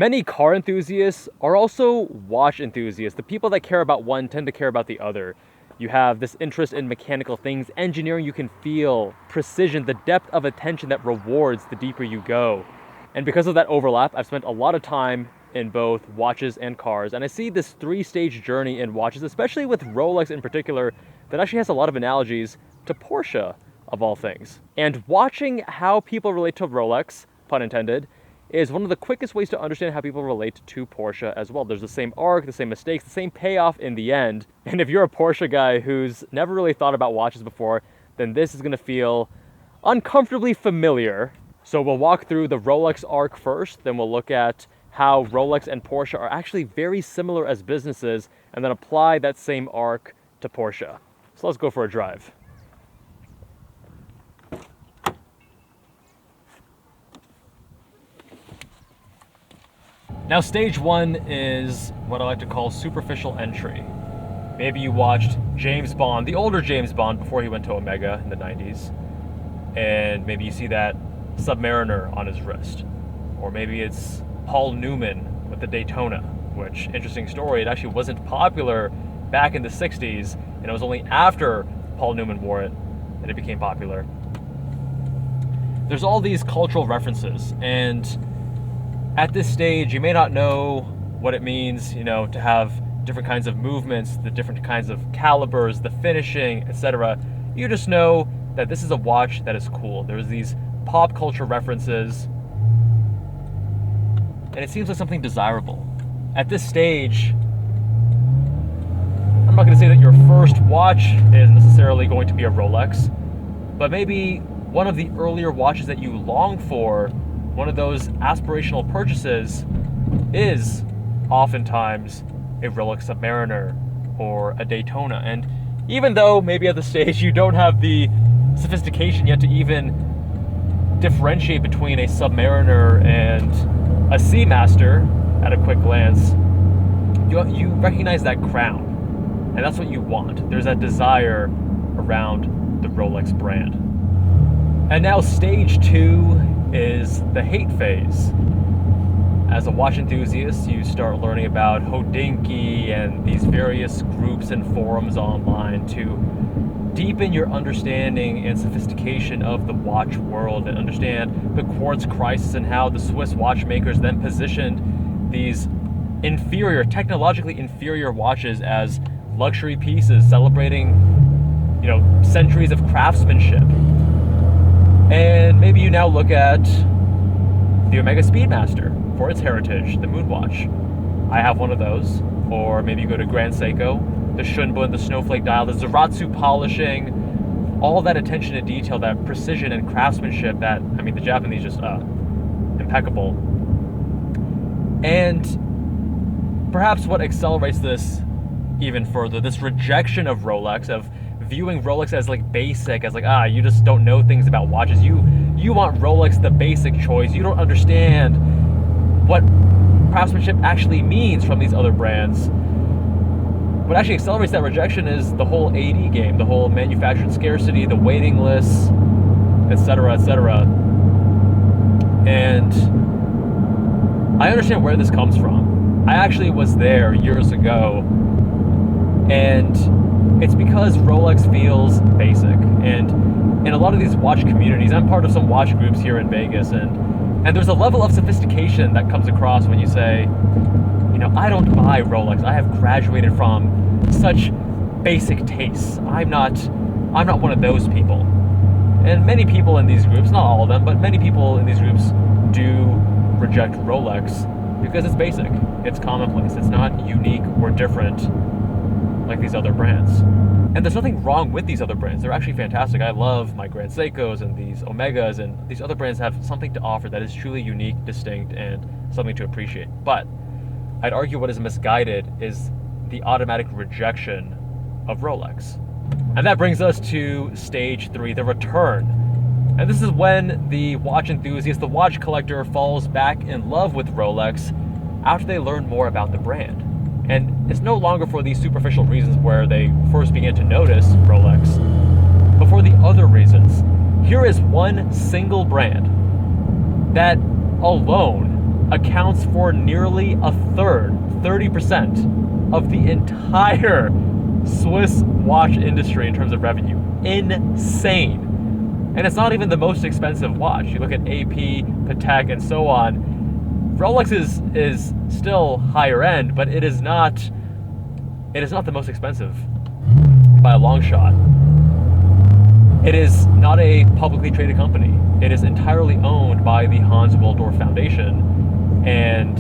Many car enthusiasts are also watch enthusiasts. The people that care about one tend to care about the other. You have this interest in mechanical things, engineering. You can feel precision, the depth of attention that rewards the deeper you go. And because of that overlap, I've spent a lot of time in both watches and cars, and I see this three-stage journey in watches, especially with Rolex in particular, that actually has a lot of analogies to Porsche, of all things. And watching how people relate to Rolex, pun intended, is one of the quickest ways to understand how people relate to Porsche as well. There's the same arc, the same mistakes, the same payoff in the end. And if you're a Porsche guy who's never really thought about watches before, then this is gonna feel uncomfortably familiar. So we'll walk through the Rolex Arc first, then we'll look at how Rolex and Porsche are actually very similar as businesses, and then apply that same arc to Porsche. So let's go for a drive. Now, stage one is what I like to call superficial entry. Maybe you watched James Bond, the older James Bond, before he went to Omega in the 90s. And maybe you see that Submariner on his wrist. Or maybe it's Paul Newman with the Daytona, which, interesting story, it actually wasn't popular back in the 60s, and it was only after Paul Newman wore it that it became popular. There's all these cultural references, and at this stage, you may not know what it means, to have different kinds of movements, the different kinds of calibers, the finishing, etc. You just know that this is a watch that is cool. There's these pop culture references, and it seems like something desirable. At this stage, I'm not going to say that your first watch is necessarily going to be a Rolex, but maybe one of the earlier watches that you long for, one of those aspirational purchases, is oftentimes a Rolex Submariner or a Daytona. And even though maybe at the stage you don't have the sophistication yet to even differentiate between a Submariner and a Seamaster at a quick glance, you recognize that crown, and that's what you want. There's that desire around the Rolex brand. And now stage two is the hate phase. As a watch enthusiast, you start learning about Hodinkee and these various groups and forums online to deepen your understanding and sophistication of the watch world, and understand the quartz crisis and how the Swiss watchmakers then positioned these technologically inferior watches as luxury pieces celebrating, centuries of craftsmanship. And maybe you now look at the Omega Speedmaster for its heritage, the Moonwatch. I have one of those. Or maybe you go to Grand Seiko, the Shunbun, the snowflake dial, the Zaratsu polishing, all that attention to detail, that precision and craftsmanship that, the Japanese just, impeccable. And perhaps what accelerates this even further, this rejection of Rolex, of viewing Rolex as basic, as you just don't know things about watches. You want Rolex the basic choice. You don't understand what craftsmanship actually means from these other brands. What actually accelerates that rejection is the whole AD game, the whole manufactured scarcity, the waiting lists, etc., etc. And I understand where this comes from. I actually was there years ago, and it's because Rolex feels basic. And in a lot of these watch communities, I'm part of some watch groups here in Vegas, and there's a level of sophistication that comes across when you say, I don't buy Rolex. I have graduated from such basic tastes. I'm not one of those people. And many people in these groups, not all of them, but many people in these groups do reject Rolex because it's basic. It's commonplace. It's not unique or different like these other brands. And there's nothing wrong with these other brands. They're actually fantastic. I love my Grand Seikos and these Omegas, and these other brands have something to offer that is truly unique, distinct, and something to appreciate. But I'd argue what is misguided is the automatic rejection of Rolex. And that brings us to stage three, the return. And this is when the watch enthusiast, the watch collector, falls back in love with Rolex after they learn more about the brand. And it's no longer for these superficial reasons where they first began to notice Rolex, but for the other reasons. Here is one single brand that alone accounts for nearly a third, 30% of the entire Swiss watch industry in terms of revenue. Insane. And it's not even the most expensive watch. You look at AP, Patek, and so on. Rolex is still higher end, but it is not the most expensive by a long shot. It is not a publicly traded company. It is entirely owned by the Hans Wilsdorf Foundation, and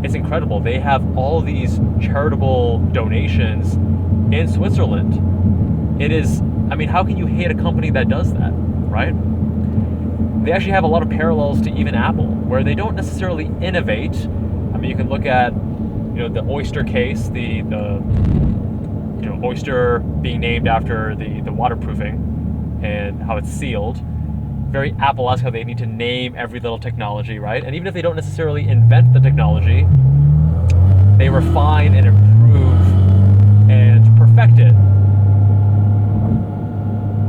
it's incredible. They have all these charitable donations in Switzerland. It is, I mean, how can you hate a company that does that, right? They actually have a lot of parallels to even Apple, where they don't necessarily innovate. I mean, you can look at, the Oyster case, the Oyster being named after the waterproofing and how it's sealed. Very Apple-esque how they need to name every little technology, right? And even if they don't necessarily invent the technology, they refine and improve and perfect it.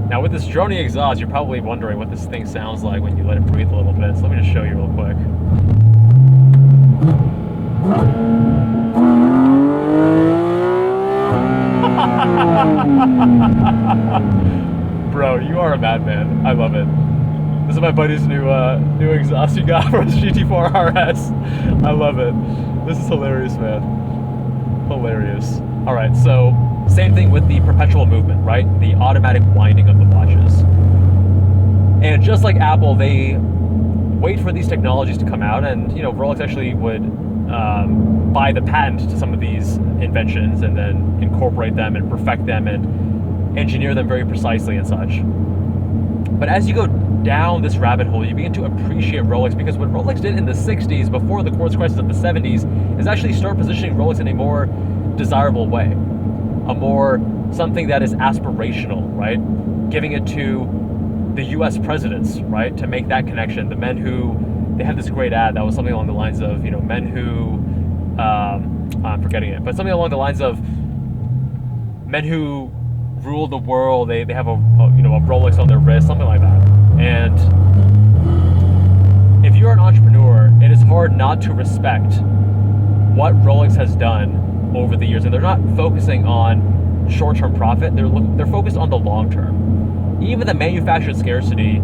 Now with this droning exhaust, you're probably wondering what this thing sounds like when you let it breathe a little bit. So let me just show you real quick. Bro, you are a madman. I love it. This is my buddy's new exhaust he got for his GT4 RS. I love it. This is hilarious, man. Hilarious. All right, so same thing with the perpetual movement, right? The automatic winding of the watches. And just like Apple, they wait for these technologies to come out, and Rolex actually would buy the patent to some of these inventions and then incorporate them and perfect them and engineer them very precisely and such. But as you go down this rabbit hole, you begin to appreciate Rolex, because what Rolex did in the 60s, before the quartz crisis of the 70s, is actually start positioning Rolex in a more desirable way, a more something that is aspirational, right? Giving it to the US presidents, right? To make that connection. The men who, they had this great ad that was something along the lines of, men who, I'm forgetting it, but something along the lines of men who rule the world. They have a Rolex on their wrist, something like that. And if you're an entrepreneur, it is hard not to respect what Rolex has done over the years. And they're not focusing on short-term profit. They're focused on the long term. Even the manufactured scarcity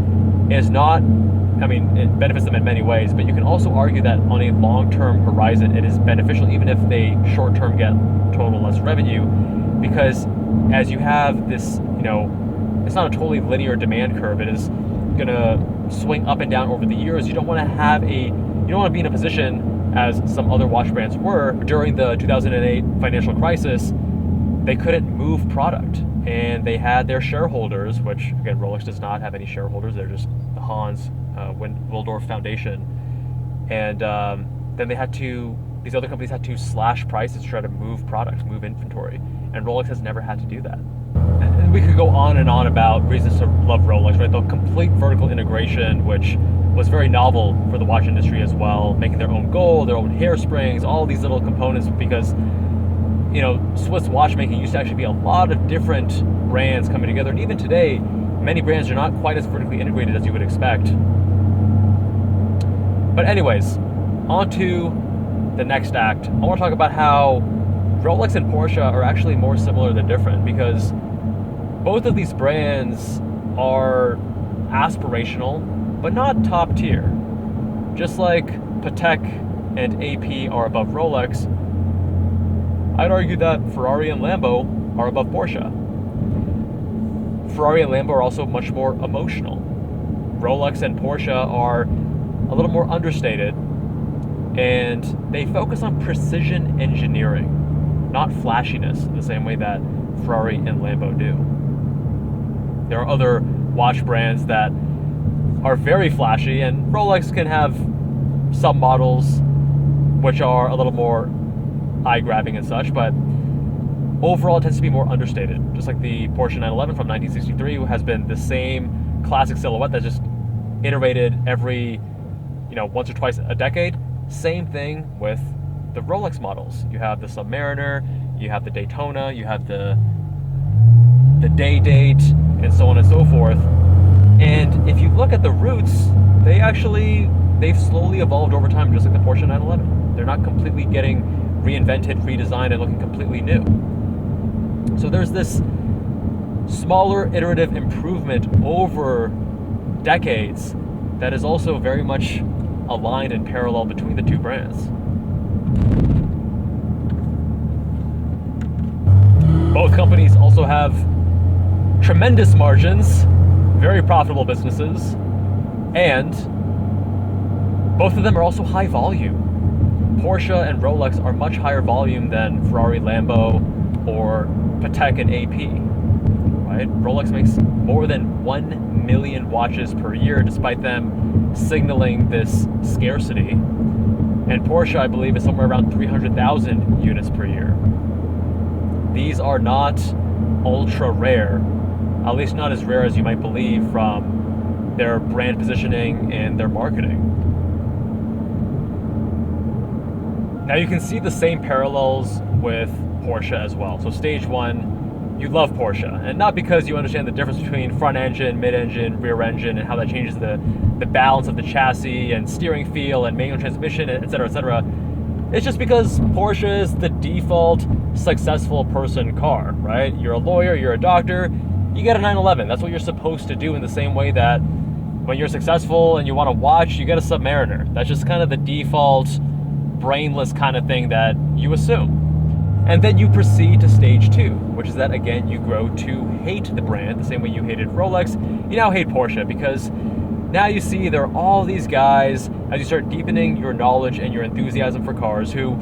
is not, I mean, it benefits them in many ways, but you can also argue that on a long-term horizon, it is beneficial, even if they short-term get total less revenue, because as you have this, it's not a totally linear demand curve. It is going to swing up and down over the years. You don't want to be in a position, as some other watch brands were during the 2008 financial crisis. They couldn't move product, and they had their shareholders, which again, Rolex does not have any shareholders. They're just the Hans Wilsdorf Foundation, and then these other companies had to slash prices to try to move product, move inventory, and Rolex has never had to do that. And we could go on and on about reasons to love Rolex, right? The complete vertical integration, which was very novel for the watch industry as well, making their own gold, their own hairsprings, all these little components, because Swiss watchmaking used to actually be a lot of different brands coming together, and even today, many brands are not quite as vertically integrated as you would expect. But anyways, on to the next act. I want to talk about how Rolex and Porsche are actually more similar than different, because both of these brands are aspirational, but not top tier. Just like Patek and AP are above Rolex, I'd argue that Ferrari and Lambo are above Porsche. Ferrari and Lambo are also much more emotional. Rolex and Porsche are a little more understated, and they focus on precision engineering, not flashiness, in the same way that Ferrari and Lambo do. There are other watch brands that are very flashy, and Rolex can have some models which are a little more eye-grabbing and such, but overall it tends to be more understated. Just like the Porsche 911 from 1963 has been the same classic silhouette that's just iterated every, once or twice a decade. Same thing with the Rolex models. You have the Submariner, you have the Daytona, you have the day date, and so on and so forth. And if you look at the roots, they actually they've slowly evolved over time, just like the Porsche 911. They're not completely getting reinvented, redesigned, and looking completely new. So there's this smaller iterative improvement over decades that is also very much aligned and parallel between the two brands. Both companies also have tremendous margins, very profitable businesses, and both of them are also high volume. Porsche and Rolex are much higher volume than Ferrari, Lambo, or Patek and AP. Right? Rolex makes more than 1 million watches per year, despite them signaling this scarcity. And Porsche, I believe, is somewhere around 300,000 units per year. To are not ultra rare, at least not as rare as you might believe from their brand positioning and their marketing. Now you can see the same parallels with Porsche as well. So stage one, you love Porsche, and not because you understand the difference between front engine, mid-engine, rear engine, and how that changes the balance of the chassis and steering feel and manual transmission, etc., etc. It's just because Porsche is the default successful person car, right? You're a lawyer, you're a doctor, you get a 911. That's what you're supposed to do, in the same way that when you're successful and you want to watch, you get a Submariner. That's just kind of the default brainless kind of thing that you assume. And then you proceed to stage two, which is that, again, you grow to hate the brand the same way you hated Rolex. You now hate Porsche because now you see there are all these guys, as you start deepening your knowledge and your enthusiasm for cars, who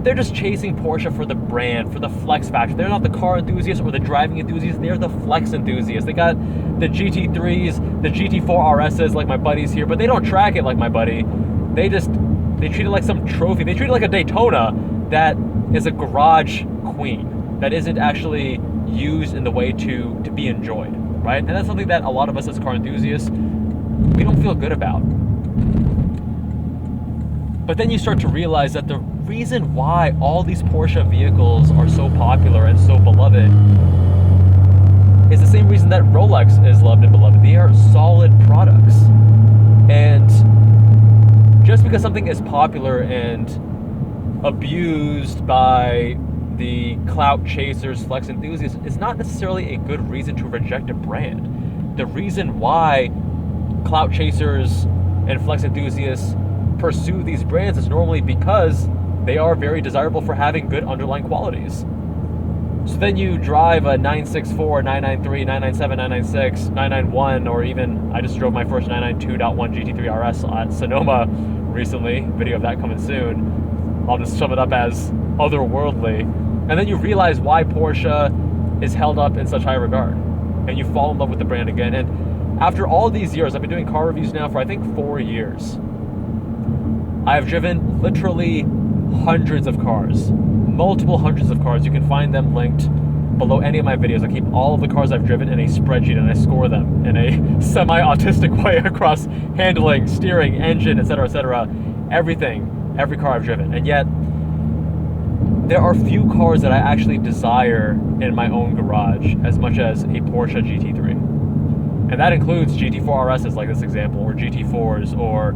they're just chasing Porsche for the brand, for the flex factor. They're not the car enthusiasts or the driving enthusiasts, they're the flex enthusiasts. They got the GT3s, the GT4 RSs like my buddies here, but they don't track it like my buddy. They treat it like some trophy. They treat it like a Daytona that is a garage queen, that isn't actually used in the way to be enjoyed, right? And that's something that a lot of us as car enthusiasts, we don't feel good about. But then you start to realize that the reason why all these Porsche vehicles are so popular and so beloved is the same reason that Rolex is loved and beloved. They are solid products. And just because something is popular and abused by the clout chasers, flex enthusiasts, is not necessarily a good reason to reject a brand. The reason why clout chasers and flex enthusiasts pursue these brands is normally because they are very desirable for having good underlying qualities. So then you drive a 964, 993, 997, 996, 991, or even I just drove my first 992.1 GT3 RS at Sonoma recently. Video of that coming soon. I'll just sum it up as otherworldly. And then you realize why Porsche is held up in such high regard. And you fall in love with the brand again. And after all these years, I've been doing car reviews now for I think 4 years. I have driven literally hundreds of cars, multiple hundreds of cars. You can find them linked below any of my videos. I keep all of the cars I've driven in a spreadsheet and I score them in a semi-autistic way across handling, steering, engine, etc., etc. Everything, every car I've driven. And yet, there are few cars that I actually desire in my own garage as much as a Porsche GT3. And that includes GT4 RSs like this example, or GT4s, or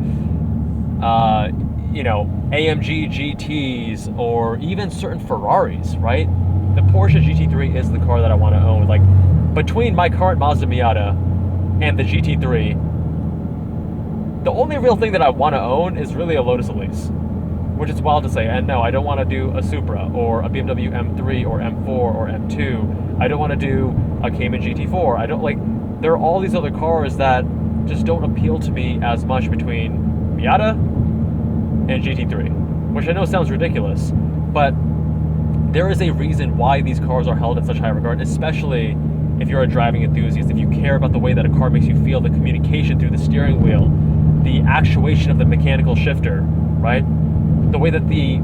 AMG GTs, or even certain Ferraris, right? The Porsche GT3 is the car that I want to own. Like, between my current Mazda Miata and the GT3, the only real thing that I want to own is really a Lotus Elise, which is wild to say. And no, I don't want to do a Supra, or a BMW M3, or M4, or M2. I don't want to do a Cayman GT4. There are all these other cars that just don't appeal to me as much between Miata and GT3, which I know sounds ridiculous, but there is a reason why these cars are held in such high regard, especially if you're a driving enthusiast, if you care about the way that a car makes you feel, the communication through the steering wheel, the actuation of the mechanical shifter, right? The way that the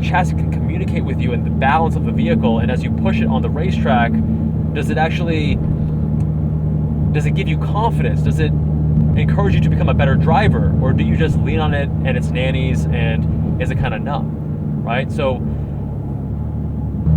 chassis can communicate with you and the balance of the vehicle, and as you push it on the racetrack, does it give you confidence? Does it encourage you to become a better driver, or do you just lean on it and it's nannies and is it kind of numb, right? So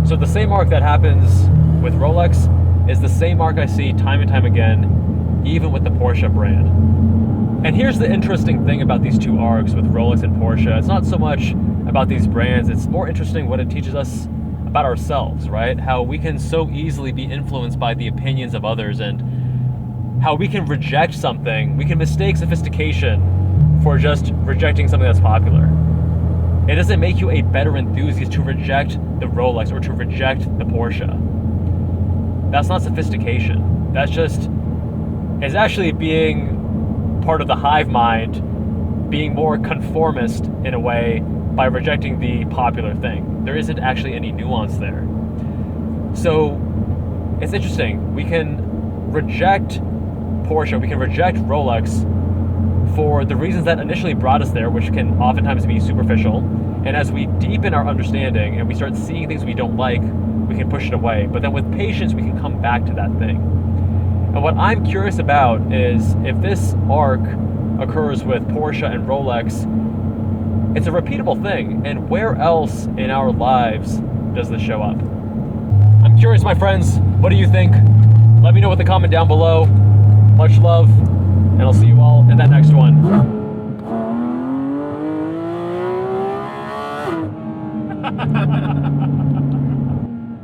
the same arc that happens with Rolex is the same arc I see time and time again, even with the Porsche brand. And here's the interesting thing about these two arcs with Rolex and Porsche. It's not so much about these brands, it's more interesting what it teaches us about ourselves, right? How we can so easily be influenced by the opinions of others, and how we can reject something, we can mistake sophistication for just rejecting something that's popular. It doesn't make you a better enthusiast to reject the Rolex or to reject the Porsche. That's not sophistication. That's just, it's actually being part of the hive mind, being more conformist in a way by rejecting the popular thing. There isn't actually any nuance there. So it's interesting. We can reject Porsche, we can reject Rolex for the reasons that initially brought us there, which can oftentimes be superficial. And as we deepen our understanding and we start seeing things we don't like, we can push it away. But then with patience, we can come back to that thing. And what I'm curious about is if this arc occurs with Porsche and Rolex, it's a repeatable thing. And where else in our lives does this show up? I'm curious, my friends. What do you think? Let me know with a comment down below. Much love, and I'll see you all in that next one.